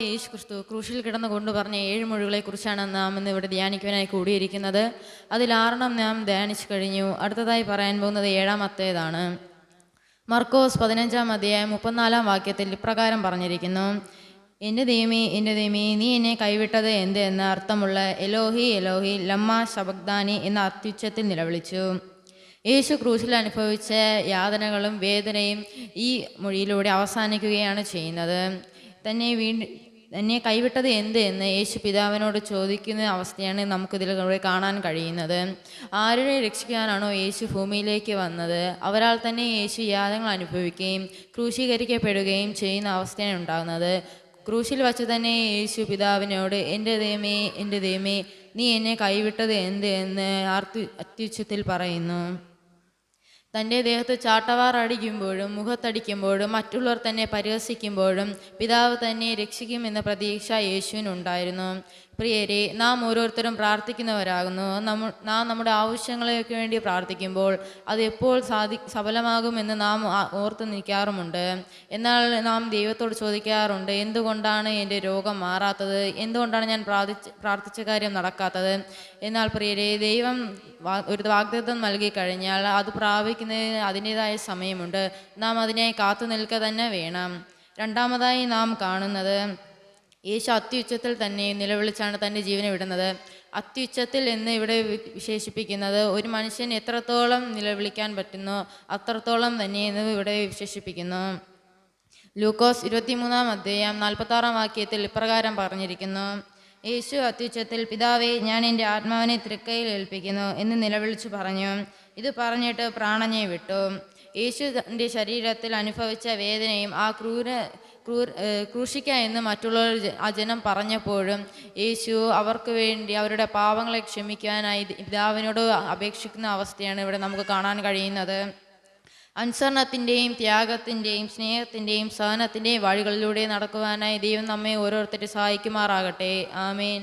യേശു ക്രിസ്തു ക്രൂശിൽ കിടന്നുകൊണ്ട് പറഞ്ഞ 7 മൊഴികളെക്കുറിച്ചാണ് നാം ഇന്ന് ഇവിടെ ധ്യാനിക്കുവാനായി കൂടിയിരിക്കുന്നത്. അതിൽ 6 നാം ധ്യാനിച്ചു കഴിഞ്ഞു. അടുത്തതായി പറയാൻ പോകുന്നത് 7-ാമത്തേതാണ്. മർക്കോസ് 15-ാം അധ്യായം 34-ാം വാക്യത്തിൽ ഇപ്രകാരം പറഞ്ഞിരിക്കുന്നു: എൻ്റെ ദൈവമേ, എൻ്റെ ദൈവമേ, നീ എന്നെ കൈവിട്ടത് എന്ത് എന്ന് അർത്ഥമുള്ള എലോഹി എലോഹി ലമ്മ ശബക്താനി എന്ന അത്യുച്ചത്തിൽ നിലവിളിച്ചു. യേശു ക്രൂശിൽ അനുഭവിച്ച യാതനകളും വേദനയും ഈ മൊഴിയിലൂടെ അവസാനിക്കുകയാണ് ചെയ്യുന്നത്. തന്നെ കൈവിട്ടത് എന്ത് എന്ന് യേശു പിതാവിനോട് ചോദിക്കുന്ന അവസ്ഥയാണ് നമുക്കിതിലൂടെ കാണാൻ കഴിയുന്നത്. ആരുടെ രക്ഷിക്കാനാണോ യേശു ഭൂമിയിലേക്ക് വന്നത്, അവരാൽ തന്നെ യേശു യാതനകൾ അനുഭവിക്കുകയും ക്രൂശീകരിക്കപ്പെടുകയും ചെയ്യുന്ന അവസ്ഥയാണ് ഉണ്ടാകുന്നത്. ക്രൂശിൽ വച്ച് തന്നെ യേശു പിതാവിനോട് എൻ്റെ ദൈവമേ, എൻ്റെ ദൈവമേ, നീ എന്നെ കൈവിട്ടത് എന്ത് എന്ന് അത്യുച്ചത്തിൽ പറയുന്നു. തൻ്റെ ദേഹത്ത് ചാട്ടവാർ അടിക്കുമ്പോഴും മുഖത്തടിക്കുമ്പോഴും മറ്റുള്ളവർ തന്നെ പരിഹസിക്കുമ്പോഴും പിതാവ് തന്നെ രക്ഷിക്കുമെന്ന പ്രതീക്ഷ യേശുവിനുണ്ടായിരുന്നു. പ്രിയരെ, നാം ഓരോരുത്തരും പ്രാർത്ഥിക്കുന്നവരാകുന്നു. നാം നമ്മുടെ ആവശ്യങ്ങൾക്ക് വേണ്ടി പ്രാർത്ഥിക്കുമ്പോൾ അത് എപ്പോൾ സഫലമാകുമെന്ന് നാം ഓർത്ത് നിൽക്കാറുമുണ്ട്. എന്നാൽ നാം ദൈവത്തോട് ചോദിക്കാറുണ്ട്, എന്തുകൊണ്ടാണ് എൻ്റെ രോഗം മാറാത്തത്, എന്തുകൊണ്ടാണ് ഞാൻ പ്രാർത്ഥിച്ച കാര്യം നടക്കാത്തത്. എന്നാൽ പ്രിയരെ, ദൈവം ഒരു വാഗ്ദത്തം നൽകി കഴിഞ്ഞാൽ അത് പ്രാപിക്കുന്നതിന് അതിൻ്റെതായ സമയമുണ്ട്. നാം അതിനായി കാത്തു നിൽക്കുക തന്നെ വേണം. രണ്ടാമതായി നാം കാണുന്നത്, യേശു അത്യുച്ചത്തിൽ തന്നെ നിലവിളിച്ചാണ് തൻ്റെ ജീവനെ വിടുന്നത്. അത്യുച്ചത്തിൽ എന്ന് ഇവിടെ വിശേഷിപ്പിക്കുന്നത് ഒരു മനുഷ്യൻ എത്രത്തോളം നിലവിളിക്കാൻ പറ്റുന്നോ അത്രത്തോളം തന്നെ എന്ന് ഇവിടെ വിശേഷിപ്പിക്കുന്നു. ലൂക്കോസ് 23-ാം അധ്യായം 46-ാം വാക്യത്തിൽ ഇപ്രകാരം പറഞ്ഞിരിക്കുന്നു: യേശു അത്യുച്ചത്തിൽ, പിതാവേ, ഞാൻ എൻ്റെ ആത്മാവിനെ തൃക്കൈയിൽ ഏൽപ്പിക്കുന്നു എന്ന് നിലവിളിച്ചു പറഞ്ഞു. ഇത് പറഞ്ഞിട്ട് പ്രാണനെ വിട്ടു. യേശു തൻ്റെ ശരീരത്തിൽ അനുഭവിച്ച വേദനയും ആ ക്രൂശിക്ക എന്ന് മറ്റുള്ളവർ ആ ജനം പറഞ്ഞപ്പോഴും യേശു അവർക്ക് വേണ്ടി അവരുടെ പാപങ്ങളെ ക്ഷമിക്കാനായി പിതാവിനോട് അപേക്ഷിക്കുന്ന അവസ്ഥയാണ് ഇവിടെ നമുക്ക് കാണാൻ കഴിയുന്നത്. അനുസരണത്തിൻ്റെയും ത്യാഗത്തിൻ്റെയും സ്നേഹത്തിൻ്റെയും സഹനത്തിൻ്റെയും വഴികളിലൂടെ നടക്കുവാനായി ദൈവം നമ്മെ ഓരോരുത്തരെ സഹായിക്കുമാറാകട്ടെ. ആമേൻ.